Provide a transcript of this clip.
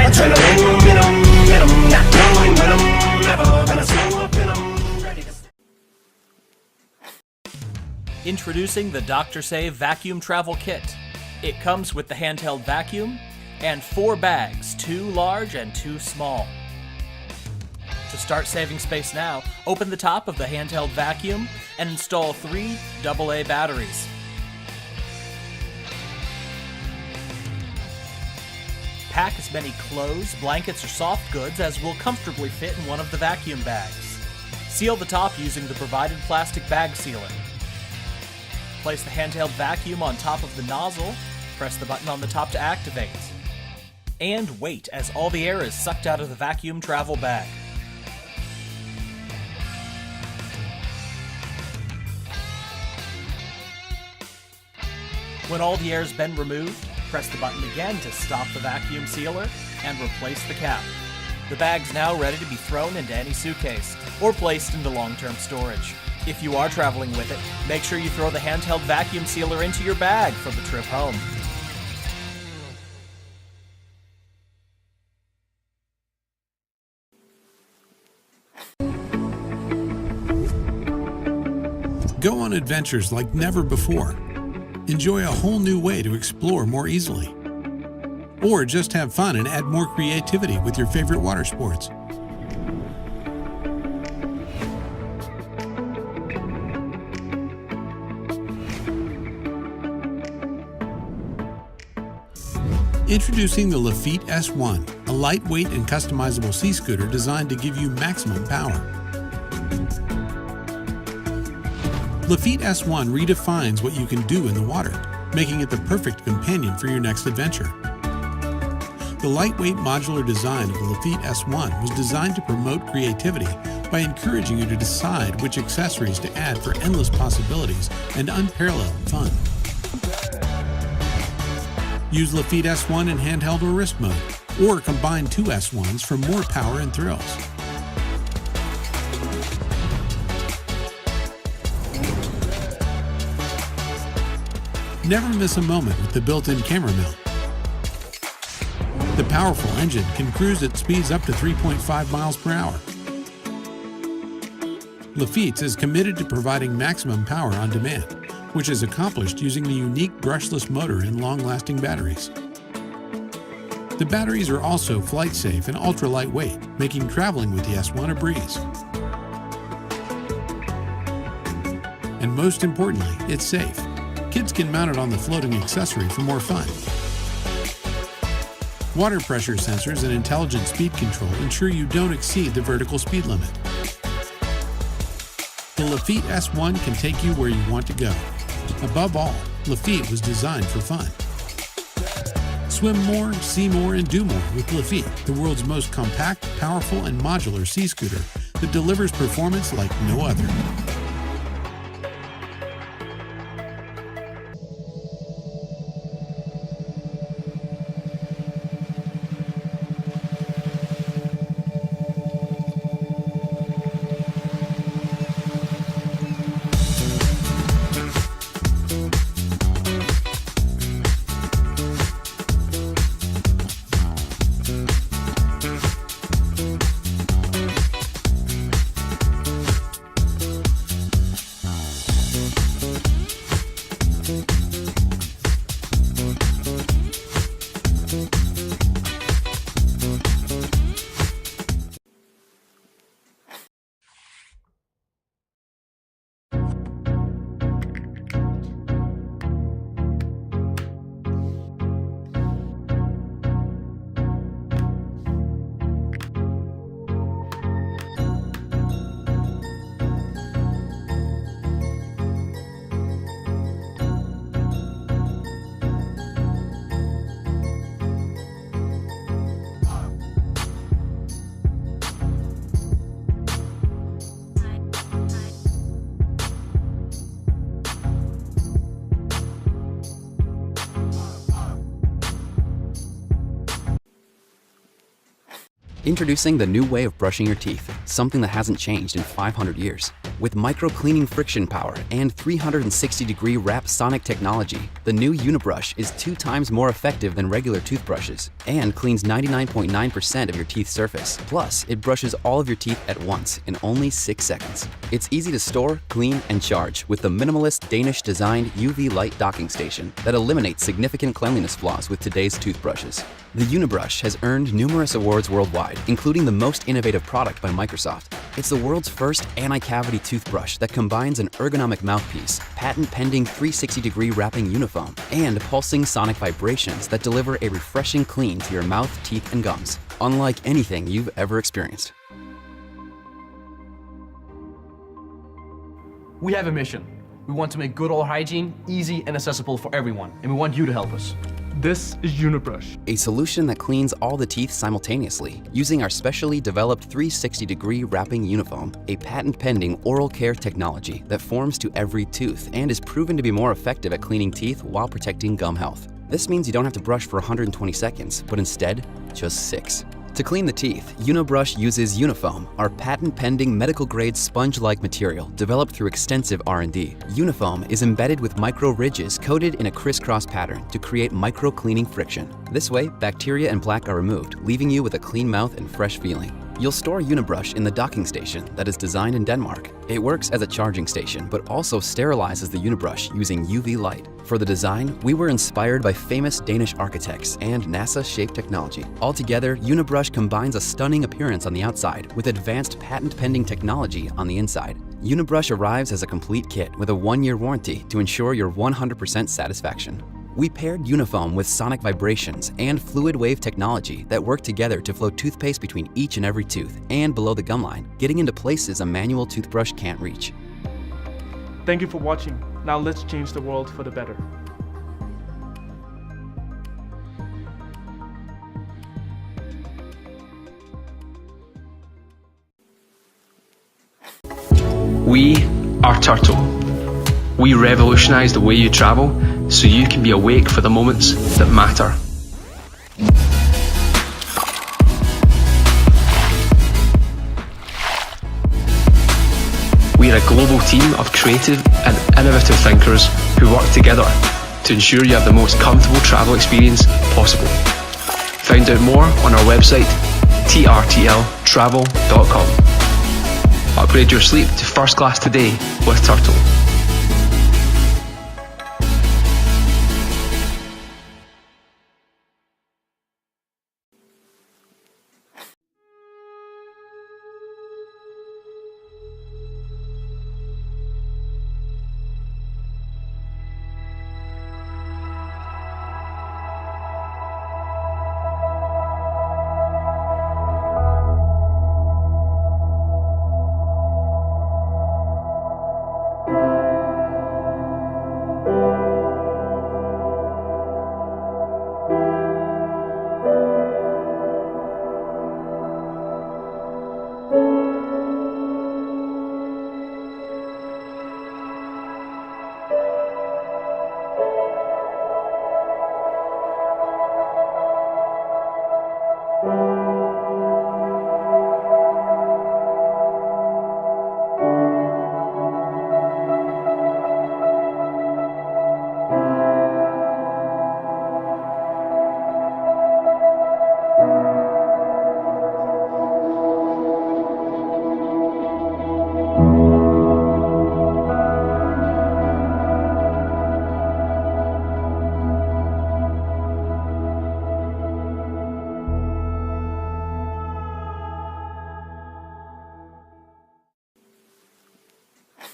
Adrenaline in 'em, not knowing when I'm never gonna slow up in 'em. Ready to... Introducing the Dr. Save Vacuum Travel Kit. It comes with the handheld vacuum and 4 bags, 2 large and 2 small. To start saving space now, open the top of the handheld vacuum and install 3 AA batteries. Pack as many clothes, blankets, or soft goods as will comfortably fit in one of the vacuum bags. Seal the top using the provided plastic bag sealer. Place the handheld vacuum on top of the nozzle, press the button on the top to activate, and wait as all the air is sucked out of the vacuum travel bag. When all the air has been removed, press the button again to stop the vacuum sealer and replace the cap. The bag's now ready to be thrown into any suitcase or placed into long-term storage. If you are traveling with it, make sure you throw the handheld vacuum sealer into your bag for the trip home. Go on adventures like never before. Enjoy a whole new way to explore more easily. Or just have fun and add more creativity with your favorite water sports. Introducing the Lafitte S1, a lightweight and customizable sea scooter designed to give you maximum power. Lafitte S1 redefines what you can do in the water, making it the perfect companion for your next adventure. The lightweight modular design of the Lafitte S1 was designed to promote creativity by encouraging you to decide which accessories to add for endless possibilities and unparalleled fun. Use Lafitte S1 in handheld or wrist mode, or combine 2 S1s for more power and thrills. Never miss a moment with the built-in camera mount. The powerful engine can cruise at speeds up to 3.5 miles per hour. Lafitte is committed to providing maximum power on demand, which is accomplished using the unique brushless motor and long-lasting batteries. The batteries are also flight-safe and ultra-lightweight, making traveling with the S1 a breeze. And most importantly, it's safe. Kids can mount it on the floating accessory for more fun. Water pressure sensors and intelligent speed control ensure you don't exceed the vertical speed limit. The Lafitte S1 can take you where you want to go. Above all, Lafitte was designed for fun. Swim more, see more, and do more with Lafitte, the world's most compact, powerful, and modular sea scooter that delivers performance like no other. Introducing the new way of brushing your teeth, something that hasn't changed in 500 years. With micro-cleaning friction power and 360-degree wrap sonic technology, the new Unibrush is 2 times more effective than regular toothbrushes and cleans 99.9% of your teeth surface. Plus, it brushes all of your teeth at once in only 6 seconds. It's easy to store, clean, and charge with the minimalist Danish-designed UV light docking station that eliminates significant cleanliness flaws with today's toothbrushes. The Unibrush has earned numerous awards worldwide, including the most innovative product by Microsoft. It's the world's first anti-cavity toothbrush that combines an ergonomic mouthpiece, patent-pending 360-degree wrapping unifoam, and pulsing sonic vibrations that deliver a refreshing clean to your mouth, teeth, and gums, unlike anything you've ever experienced. We have a mission. We want to make good oral hygiene easy and accessible for everyone, and we want you to help us. This is Unibrush, A solution that cleans all the teeth simultaneously using our specially developed 360-degree wrapping unifoam, a patent-pending oral care technology that forms to every tooth and is proven to be more effective at cleaning teeth while protecting gum health. This means you don't have to brush for 120 seconds, but instead, just 6. To clean the teeth, Unibrush uses Unifoam, our patent-pending medical-grade sponge-like material developed through extensive R&D. Unifoam is embedded with micro-ridges coated in a crisscross pattern to create micro-cleaning friction. This way, bacteria and plaque are removed, leaving you with a clean mouth and fresh feeling. You'll store Unibrush in the docking station that is designed in Denmark. It works as a charging station, but also sterilizes the Unibrush using UV light. For the design, we were inspired by famous Danish architects and NASA shape technology. Altogether, Unibrush combines a stunning appearance on the outside with advanced patent-pending technology on the inside. Unibrush arrives as a complete kit with a 1-year warranty to ensure your 100% satisfaction. We paired Unifoam with sonic vibrations and fluid wave technology that work together to flow toothpaste between each and every tooth and below the gum line, getting into places a manual toothbrush can't reach. Thank you for watching. Now let's change the world for the better. We are Turtle. We revolutionise the way you travel so you can be awake for the moments that matter. We're a global team of creative and innovative thinkers who work together to ensure you have the most comfortable travel experience possible. Find out more on our website, trtltravel.com. Upgrade your sleep to first class today with Turtle.